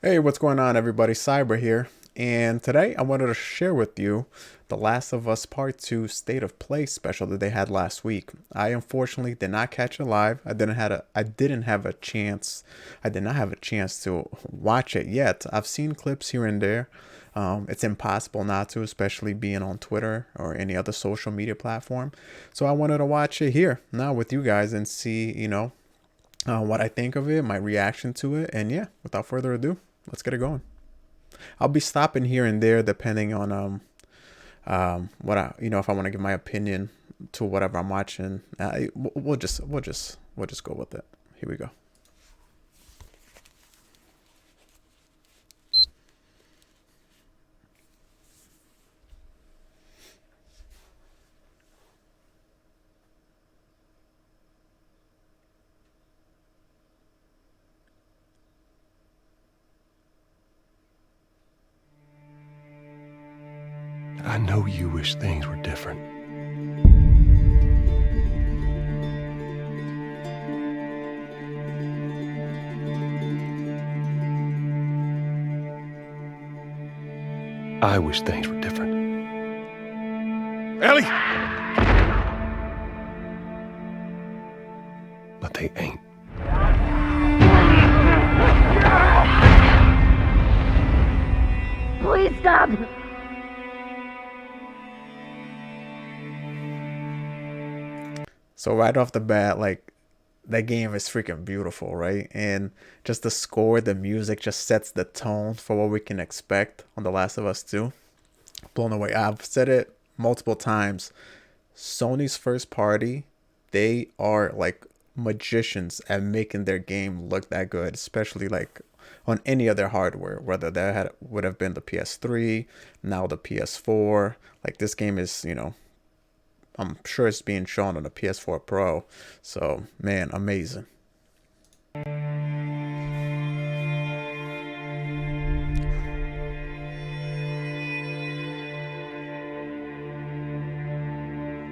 Hey, what's going on, everybody? Cyber here, and today I wanted to share with you The Last of Us Part 2 State of Play special that they had last week. I unfortunately did not catch it live. I didn't have a chance. I did not have a chance to watch it yet. I've seen clips here and there. It's impossible not to, especially being on Twitter or any other social media platform. So I wanted to watch it here now with you guys and see, what I think of it, my reaction to it, and yeah, without further ado, let's get it going. I'll be stopping here and there depending on what I if I want to give my opinion to whatever I'm watching. We'll just go with it. Here we go. I know you wish things were different. I wish things were different. Ellie! But they ain't. Please stop! So right off the bat, like, that game is freaking beautiful, right? And just the score, the music just sets the tone for what we can expect on The Last of Us 2. Blown away. I've said it multiple times. Sony's first party, they are like magicians at making their game look that good, especially like on any other hardware, whether would have been the PS3, now the PS4. Like, this game is, I'm sure it's being shown on the PS4 Pro. So, man, amazing.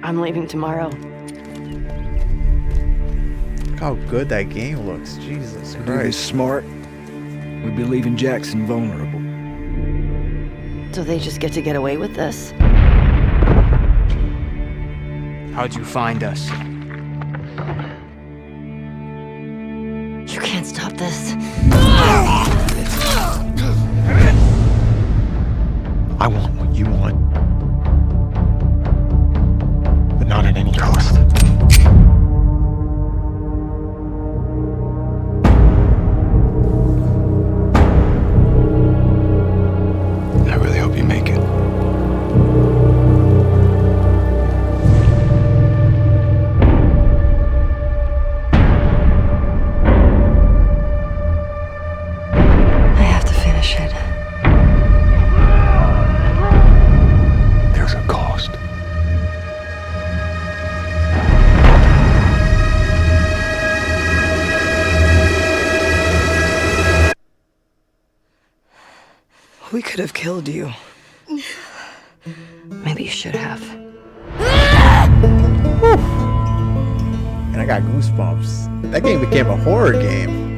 I'm leaving tomorrow. Look how good that game looks. Jesus To do this Christ. smart, we'd be leaving Jackson vulnerable. So they just get to get away with this? How'd you find us? You can't stop this. I want what you want. But not at any cost. I really hope you make it. I have to finish it. There's a cost. We could have killed you. Maybe you should have. And I got goosebumps. That game became a horror game.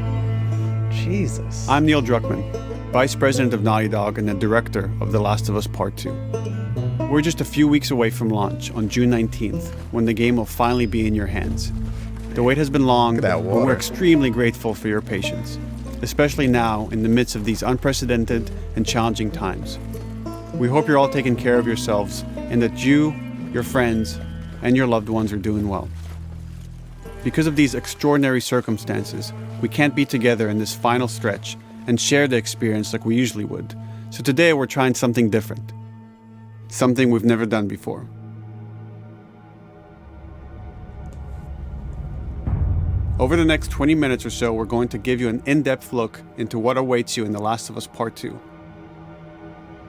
Jesus. I'm Neil Druckmann, Vice President of Naughty Dog and the Director of The Last of Us Part 2. We're just a few weeks away from launch on June 19th, when the game will finally be in your hands. The wait has been long, Look at that and water. we're extremely grateful for your patience, especially now in the midst of these unprecedented and challenging times. We hope you're all taking care of yourselves and that you, your friends, and your loved ones are doing well. Because of these extraordinary circumstances, we can't be together in this final stretch and share the experience like we usually would. So today we're trying something different. Something we've never done before. Over the next 20 minutes or so, we're going to give you an in-depth look into what awaits you in The Last of Us Part 2,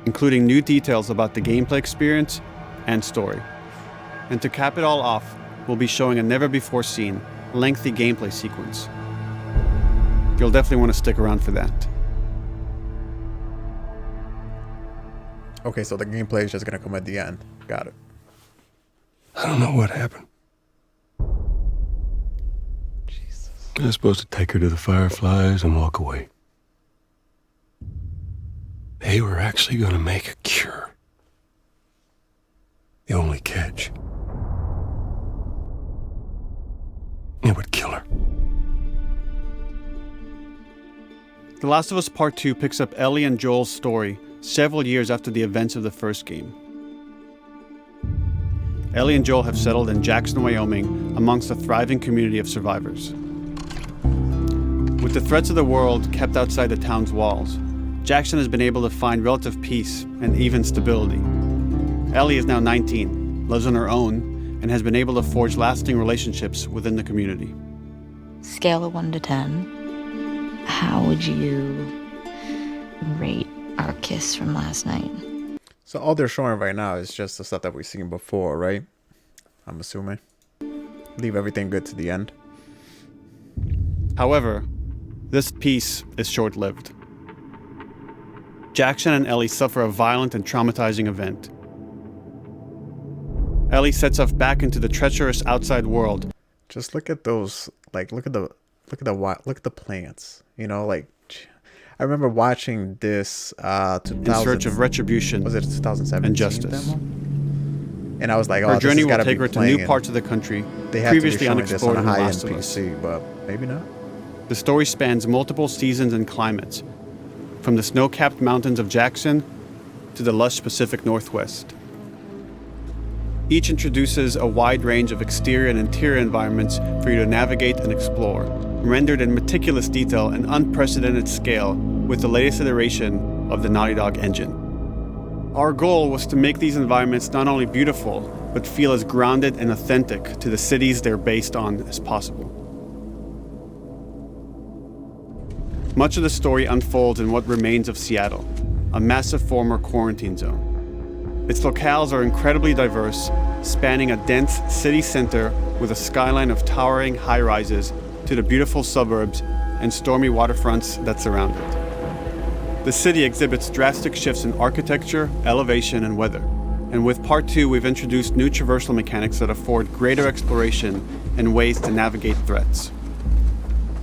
including new details about the gameplay experience and story. And to cap it all off, we'll be showing a never-before-seen, lengthy gameplay sequence. You'll definitely want to stick around for that. Okay, so the gameplay is just gonna come at the end. Got it. I don't know what happened. Jesus. I was supposed to take her to the Fireflies and walk away. They were actually going to make a cure. The only catch, it would kill her. The Last of Us Part 2 picks up Ellie and Joel's story several years after the events of the first game. Ellie and Joel have settled in Jackson, Wyoming, amongst a thriving community of survivors. With the threats of the world kept outside the town's walls, Jackson has been able to find relative peace and even stability. Ellie is now 19, lives on her own, and has been able to forge lasting relationships within the community. Scale of 1 to 10. How would you rate our kiss from last night? So all they're showing right now is just the stuff that we've seen before, right? I'm assuming. Leave everything good to the end. However, this peace is short-lived. Jackson and Ellie suffer a violent and traumatizing event. Ellie sets off back into the treacherous outside world. Just look at those, like, look at the plants. You know, like, I remember watching this 2000, in search of retribution. Was it 2017? And justice. Demo? And I was like, oh, Our this journey has will gotta take be her to playing, new parts of the country they have previously to be showing this on unexplored a in The high-end Last of Us. PC, but maybe not. The story spans multiple seasons and climates, from the snow-capped mountains of Jackson to the lush Pacific Northwest. Each introduces a wide range of exterior and interior environments for you to navigate and explore, rendered in meticulous detail and unprecedented scale with the latest iteration of the Naughty Dog engine. Our goal was to make these environments not only beautiful, but feel as grounded and authentic to the cities they're based on as possible. Much of the story unfolds in what remains of Seattle, a massive former quarantine zone. Its locales are incredibly diverse, spanning a dense city center with a skyline of towering high-rises to the beautiful suburbs and stormy waterfronts that surround it. The city exhibits drastic shifts in architecture, elevation, and weather. And with Part 2, we've introduced new traversal mechanics that afford greater exploration and ways to navigate threats.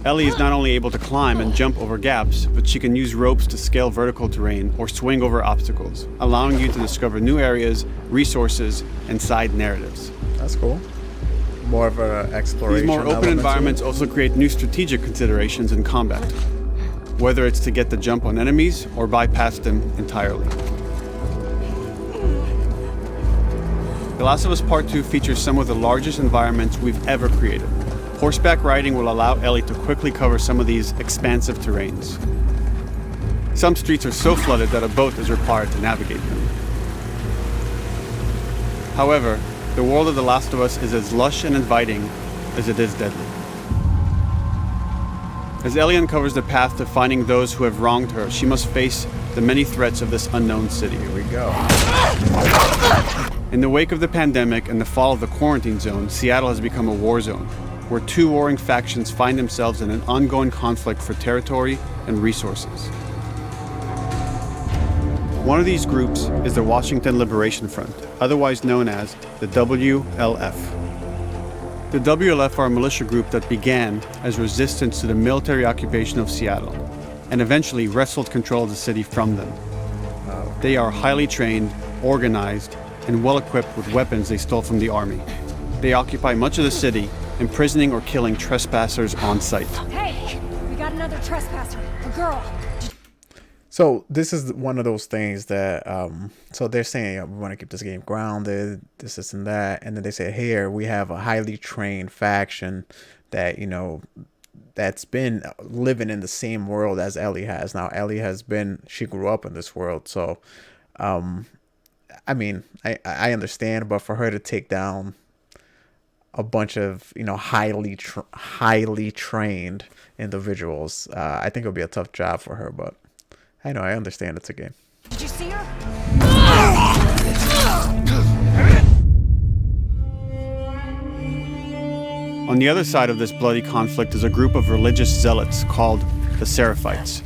Ellie is not only able to climb and jump over gaps, but she can use ropes to scale vertical terrain or swing over obstacles, allowing you to discover new areas, resources, and side narratives. That's cool. More of an exploration. These more open element to environments it. also create new strategic considerations in combat, whether it's to get the jump on enemies or bypass them entirely. The Last of Us Part 2 features some of the largest environments we've ever created. Horseback riding will allow Ellie to quickly cover some of these expansive terrains. Some streets are so flooded that a boat is required to navigate them. However, the world of The Last of Us is as lush and inviting as it is deadly. As Ellie uncovers the path to finding those who have wronged her, she must face the many threats of this unknown city. Here we go. In the wake of the pandemic and the fall of the quarantine zone, Seattle has become a war zone, where two warring factions find themselves in an ongoing conflict for territory and resources. One of these groups is the Washington Liberation Front, otherwise known as the WLF. The WLF are a militia group that began as resistance to the military occupation of Seattle and eventually wrestled control of the city from them. They are highly trained, organized, and well-equipped with weapons they stole from the army. They occupy much of the city, imprisoning or killing trespassers on sight. Hey, we got another trespasser, a girl. So this is one of those things that, so they're saying we want to keep this game grounded, this and that. And then they say, here, we have a highly trained faction that, you know, that's been living in the same world as Ellie has. Now, Ellie has been, she grew up in this world. So, I mean, I understand, but for her to take down a bunch of, you know, highly trained individuals, I think it'll be a tough job for her, but I know, I understand it's a game. Did you see her? On the other side of this bloody conflict is a group of religious zealots called the Seraphites,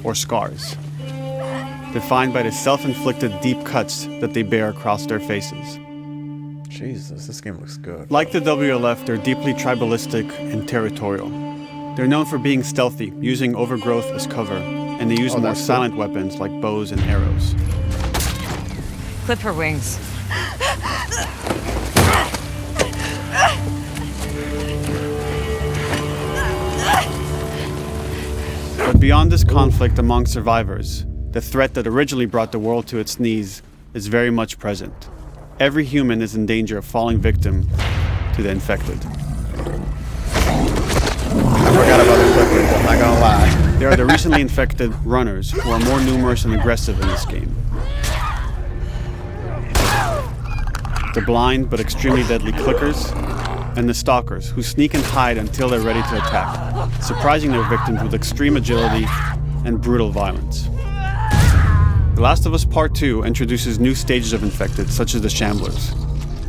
or Scars, defined by the self-inflicted deep cuts that they bear across their faces. Jesus, this game looks good. Like the WLF, they're deeply tribalistic and territorial. They're known for being stealthy, using overgrowth as cover, and they use more that's cool. silent weapons like bows and arrows. Clip her wings. But beyond this conflict among survivors, the threat that originally brought the world to its knees is very much present. Every human is in danger of falling victim to the infected. I forgot about the clippers, I'm not gonna lie. There are the recently infected runners, who are more numerous and aggressive in this game. The blind but extremely deadly clickers, and the stalkers, who sneak and hide until they're ready to attack, surprising their victims with extreme agility and brutal violence. The Last of Us Part 2 introduces new stages of infected, such as the Shamblers.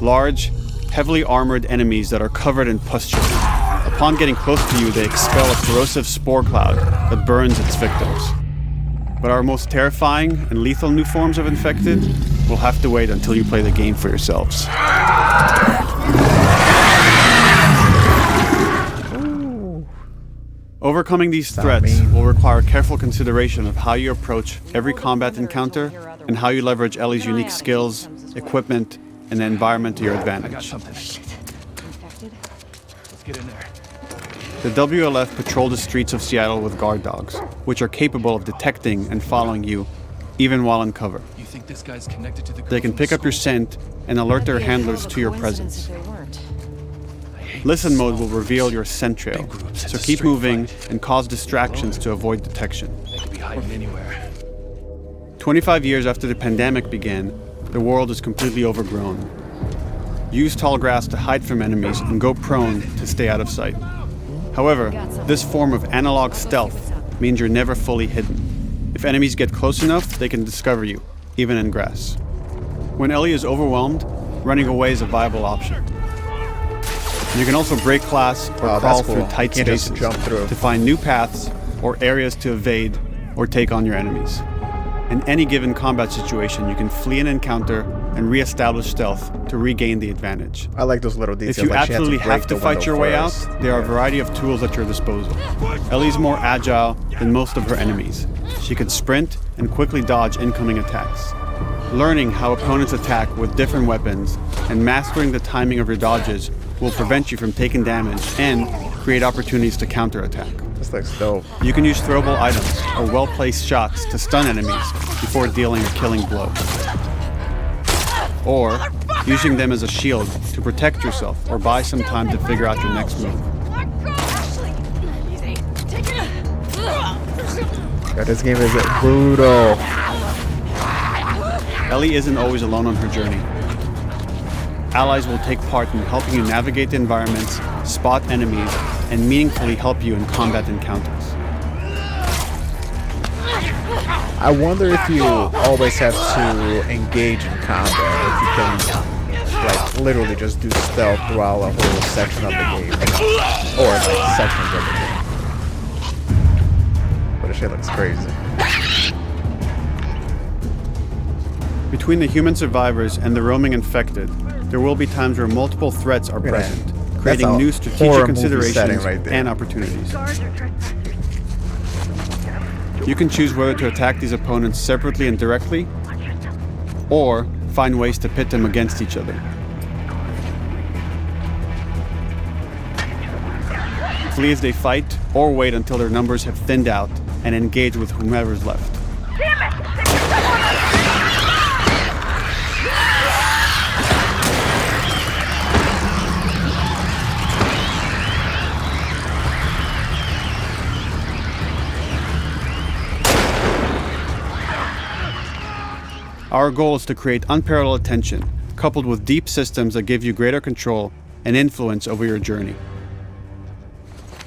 Large, heavily armored enemies that are covered in pustule. Upon getting close to you, they expel a corrosive spore cloud that burns its victims. But our most terrifying and lethal new forms of infected will have to wait until you play the game for yourselves. Overcoming these threats will require careful consideration of how you approach every combat encounter and how you leverage Ellie's unique skills, equipment, and the environment to your advantage. Let's get in there. The WLF patrol the streets of Seattle with guard dogs, which are capable of detecting and following you, even while in cover. You think this guy's connected to the They can pick up your scent and alert their handlers to your presence. Listen mode will reveal your scent trail, so keep moving and cause distractions to avoid detection. They could be hiding anywhere. 25 years after the pandemic began, the world is completely overgrown. Use tall grass to hide from enemies and go prone to stay out of sight. However, this form of analog stealth means you're never fully hidden. If enemies get close enough, they can discover you, even in grass. When Ellie is overwhelmed, running away is a viable option. You can also break glass or crawl cool. through tight You can't just spaces jump through. to find new paths or areas to evade or take on your enemies. In any given combat situation, you can flee an encounter and re-establish stealth to regain the advantage. I like those little details. If you like she had absolutely break have to the fight window your way first. out, there are a variety of tools at your disposal. Ellie's more agile than most of her enemies. She could sprint and quickly dodge incoming attacks. Learning how opponents attack with different weapons and mastering the timing of your dodges will prevent you from taking damage and create opportunities to counterattack. This looks dope. You can use throwable items or well-placed shots to stun enemies before dealing a killing blow. Or using them as a shield to protect yourself or buy some time to figure out your next move. Yeah, this game is brutal. Ellie isn't always alone on her journey. Allies will take part in helping you navigate the environments, spot enemies, and meaningfully help you in combat encounters. I wonder if you always have to engage in combat, if you can like literally just do stealth throughout a whole section of the game, or like sections of the game. But the shit looks crazy. Between the human survivors and the roaming infected, there will be times where multiple threats are present, creating a new horror strategic movie considerations setting right there. and opportunities. You can choose whether to attack these opponents separately and directly, or find ways to pit them against each other. Flee as they fight, or wait until their numbers have thinned out and engage with whomever's left. Our goal is to create unparalleled tension, coupled with deep systems that give you greater control and influence over your journey.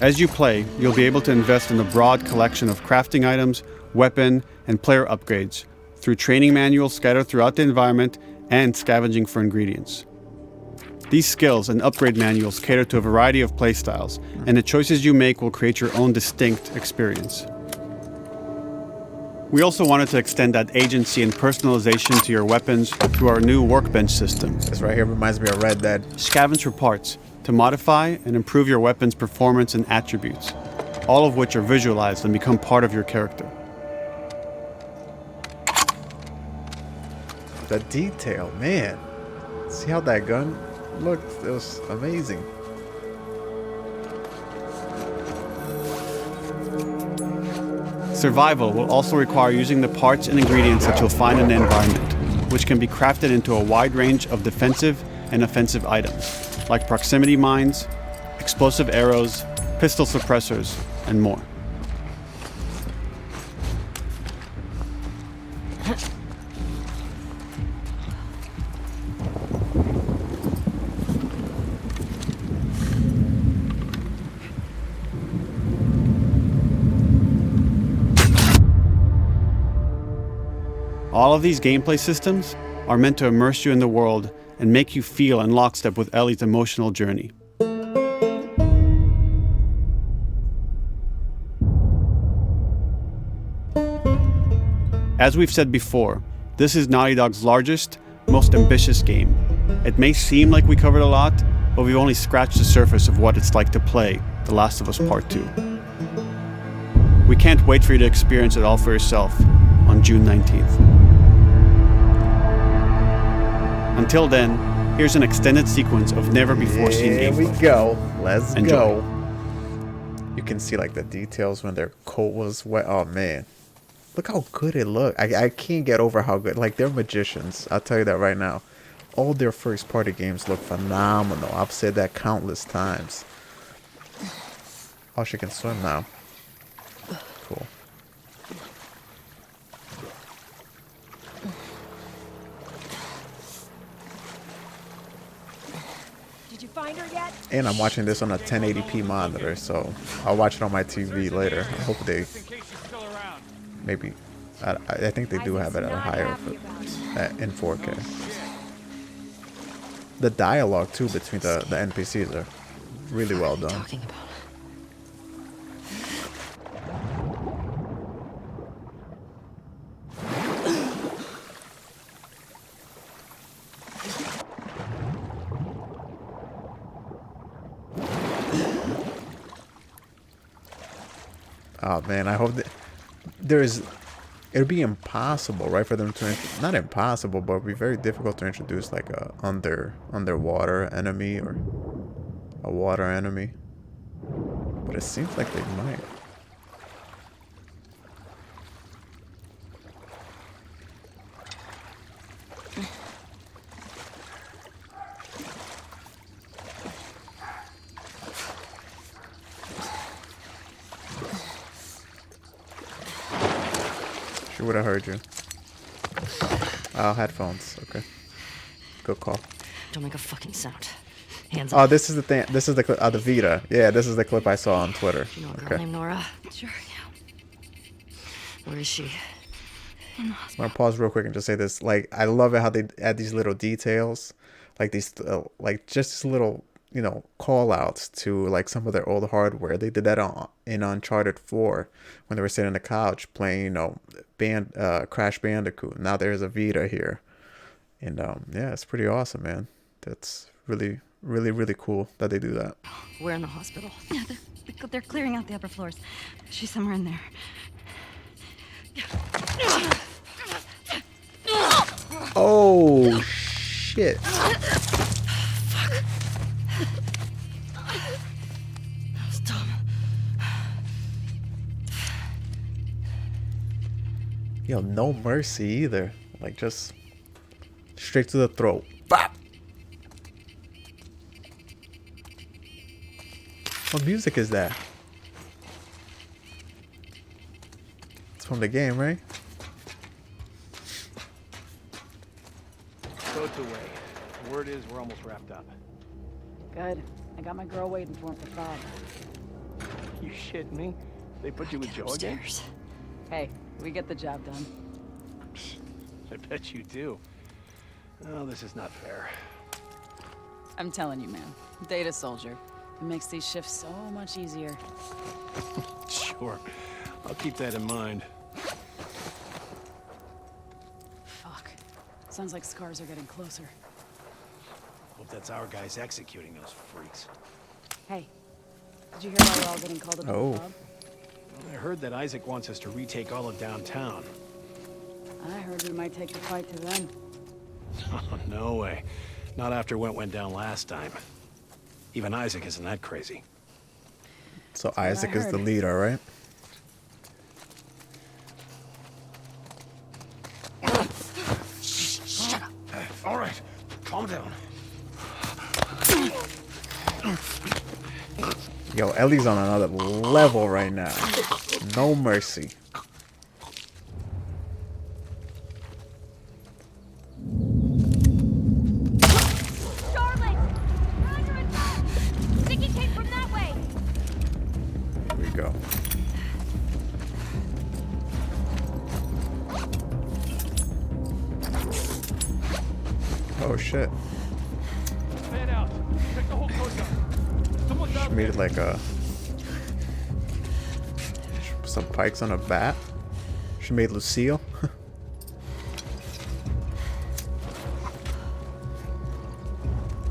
As you play, you'll be able to invest in a broad collection of crafting items, weapon, and player upgrades through training manuals scattered throughout the environment and scavenging for ingredients. These skills and upgrade manuals cater to a variety of playstyles, and the choices you make will create your own distinct experience. We also wanted to extend that agency and personalization to your weapons through our new workbench system. This right here reminds me of Red Dead. Scavenge for parts to modify and improve your weapon's performance and attributes, all of which are visualized and become part of your character. The detail, man. See how that gun looked? It was amazing. Survival will also require using the parts and ingredients that you'll find in the environment, which can be crafted into a wide range of defensive and offensive items, like proximity mines, explosive arrows, pistol suppressors, and more. All of these gameplay systems are meant to immerse you in the world and make you feel in lockstep with Ellie's emotional journey. As we've said before, this is Naughty Dog's largest, most ambitious game. It may seem like we covered a lot, but we've only scratched the surface of what it's like to play The Last of Us Part 2. We can't wait for you to experience it all for yourself on June 19th. Until then, here's an extended sequence of never-before-seen gameplay. Here we go. Let's Enjoy. go. You can see like the details when their coat was wet. Oh man, look how good it looked. I can't get over how good. Like, they're magicians. I'll tell you that right now. All their first-party games look phenomenal. I've said that countless times. Oh, she can swim now. Cool. Did you find her yet? And I'm watching this on a 1080p monitor, so I'll watch it on my TV later. I hope they maybe. I think they do have it at a higher in 4K. The dialogue too between the NPCs are really well done. Talking about. Oh man, I hope that there's. It'd be impossible, right, for them to not impossible, but it'd be very difficult to introduce like a underwater enemy or a water enemy. But it seems like they might. She would have heard you. Oh, headphones. Okay. Good call. Don't make a fucking sound. Hands Oh, up. this is the thing. This is the the Vita. Yeah, this is the clip I saw on Twitter. You know a girl Okay. named Nora? Sure, yeah. Where is she? I'm gonna pause real quick and just say this. Like, I love it how they add these little details, like these, like just little, you know, call outs to like some of their old hardware. They did that in Uncharted 4 when they were sitting on the couch playing, you know, Crash Bandicoot. Now there's a Vita here, and yeah, it's pretty awesome, man. That's really, really, really cool that they do that. We're in the hospital. Yeah, they're clearing out the upper floors. She's somewhere in there. Oh shit! Stop. Yo, no mercy either. Like, just straight to the throat. Bop! What music is that? It's from the game, right? Boat's away. Word is we're almost wrapped up. Good. I got my girl waiting for him for 5. You shitting me? They put you with Joe again? Upstairs. Hey, we get the job done. I bet you do. Oh, this is not fair. I'm telling you, man. Data soldier. It makes these shifts so much easier. Sure. I'll keep that in mind. Fuck. Sounds like scars are getting closer. Hope that's our guys executing those freaks. Hey, did you hear why we're all getting called up to Oh. the club? I heard that Isaac wants us to retake all of downtown. I heard we might take the fight to them. Oh, no way. Not after what went down last time. Even Isaac isn't that crazy. So Isaac is the leader, right? Shut up. All right, calm down. Yo, Ellie's on another level right now. No mercy. Charlotte! We're under attack! Think he came from that way! Here we go. Oh shit. Man out. Check the whole coast out. Someone's She out made there. it like a... some pikes on a bat. She made Lucille.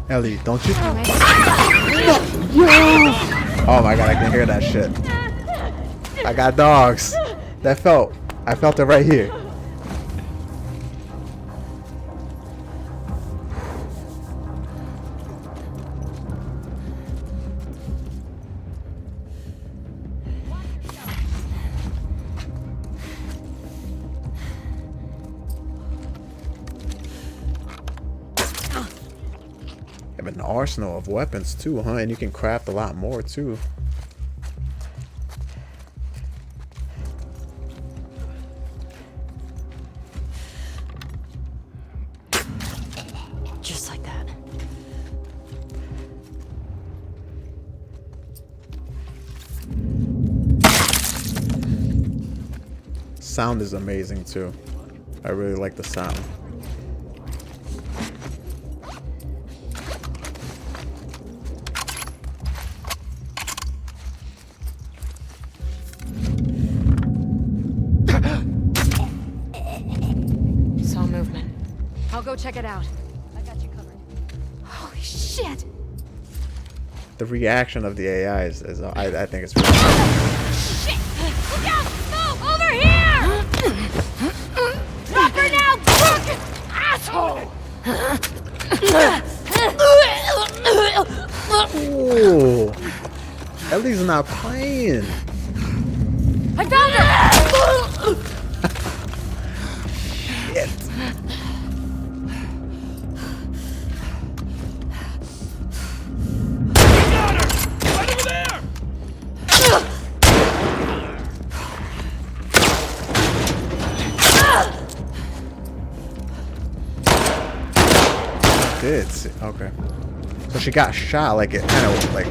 Ellie, don't you... Oh my god, I can hear that shit. I got dogs. I felt it right here. Have an arsenal of weapons too, huh? And you can craft a lot more too. Just like that. Sound is amazing too. I really like the sound. Saw movement. I'll go check it out. I got you covered. Holy shit! The reaction of the AI is I think it's really Shit! Look out! No! Over here! Drop her now, crook! Asshole! Ooh. Ellie's not playing. I found her! Shit. Right over there! Did see. Okay. So she got shot, like it kind of like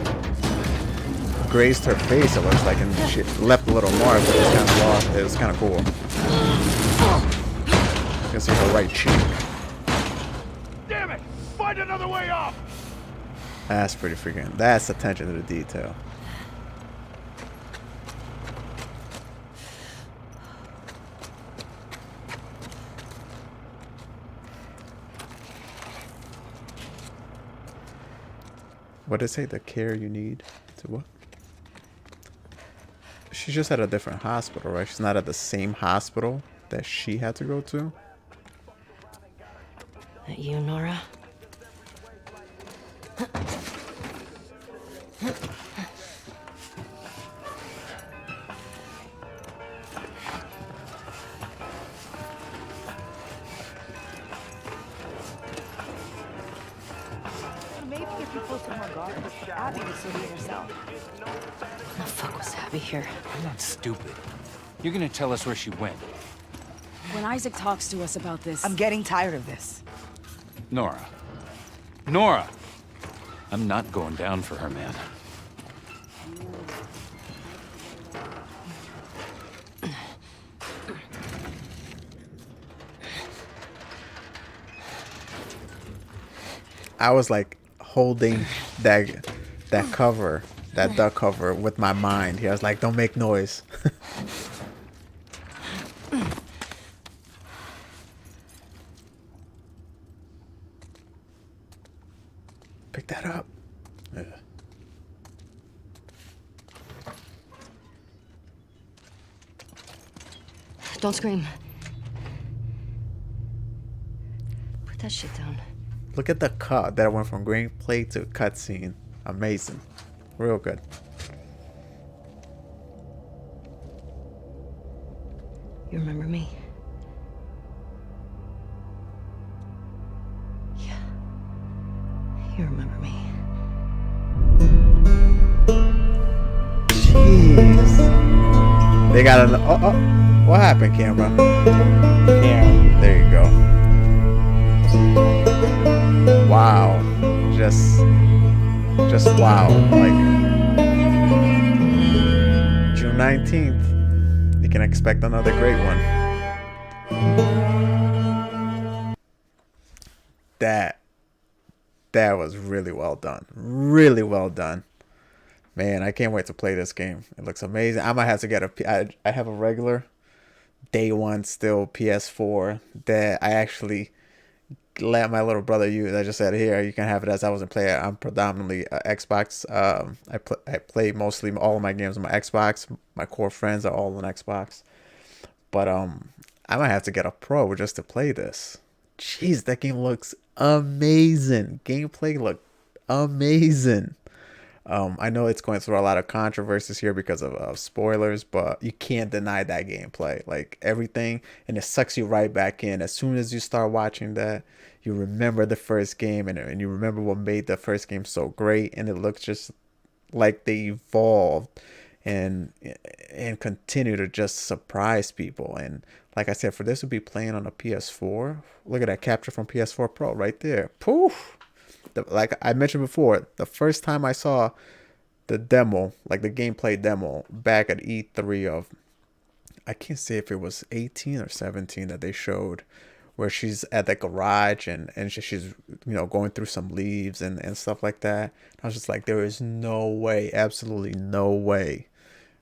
grazed her face. It looks like, and she left a little mark, but it's kind of lost. It was kind of cool. You can see her right cheek. Damn it! Find another way off! That's pretty freaking. That's attention to the detail. What did it say? The care you need to what? She's just at a different hospital, right? She's not at the same hospital that she had to go to. That you, Nora? Maybe if you posted more guards, Abby would still be herself. What the fuck was Abby here? I'm not stupid. You're gonna tell us where she went. When Isaac talks to us about this, I'm getting tired of this. Nora. Nora! I'm not going down for her, man. I was like holding that cover, that duck cover with my mind. He was like, "Don't make noise." Pick that up. Yeah. Don't scream. Put that shit down. Look at the cut that went from gameplay to cutscene. Amazing. Real good. You remember me? Yeah. You remember me. Jeez. They got an. Oh. What happened, camera? Yeah. There you go. Wow. Just wow. Like June 19th. You can expect another great one. That was really well done. Really well done. Man, I can't wait to play this game. It looks amazing. I might have to get I have a regular day one still PS4 that I actually let my little brother use. I just said, here, you can have it, as I wasn't playing. I'm predominantly Xbox. I play mostly all of my games on my Xbox. My core friends are all on Xbox. But I might have to get a Pro just to play this. Jeez, that game looks amazing. Gameplay looked amazing. I know it's going through a lot of controversies here because of spoilers, but you can't deny that gameplay. Like everything, and it sucks you right back in. As soon as you start watching that, you remember the first game, and you remember what made the first game so great, and it looks just like they evolved and continue to just surprise people. And like I said, for this to be playing on a PS4, look at that capture from PS4 Pro right there. Poof. Like I mentioned before, the first time I saw the demo, like the gameplay demo, back at E3 of, I can't say if it was 18 or 17 that they showed, where she's at the garage and she's going through some leaves and stuff like that. I was just like, there is no way, absolutely no way,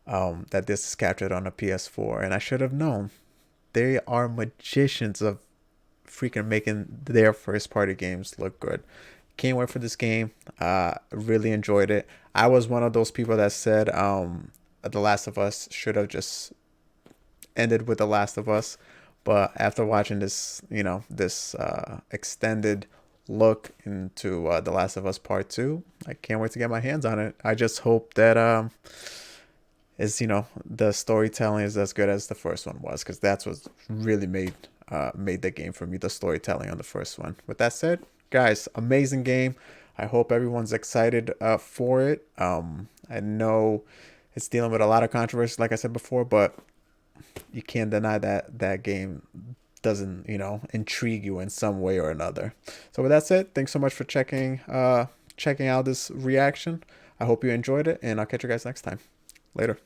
that this is captured on a PS4, and I should have known. They are magicians of freaking making their first party games look good. Can't wait for this game. Really enjoyed it. I was one of those people that said The Last of Us should have just ended with The Last of Us. But after watching this, this extended look into The Last of Us Part 2, I can't wait to get my hands on it. I just hope that the storytelling is as good as the first one was, because that's what really made the game for me, the storytelling on the first one. With that said, guys, amazing game. I hope everyone's excited for it. I know it's dealing with a lot of controversy, like I said before, but you can't deny that game doesn't, intrigue you in some way or another. So with that said, thanks so much for checking out this reaction. I hope you enjoyed it, and I'll catch you guys next time. Later.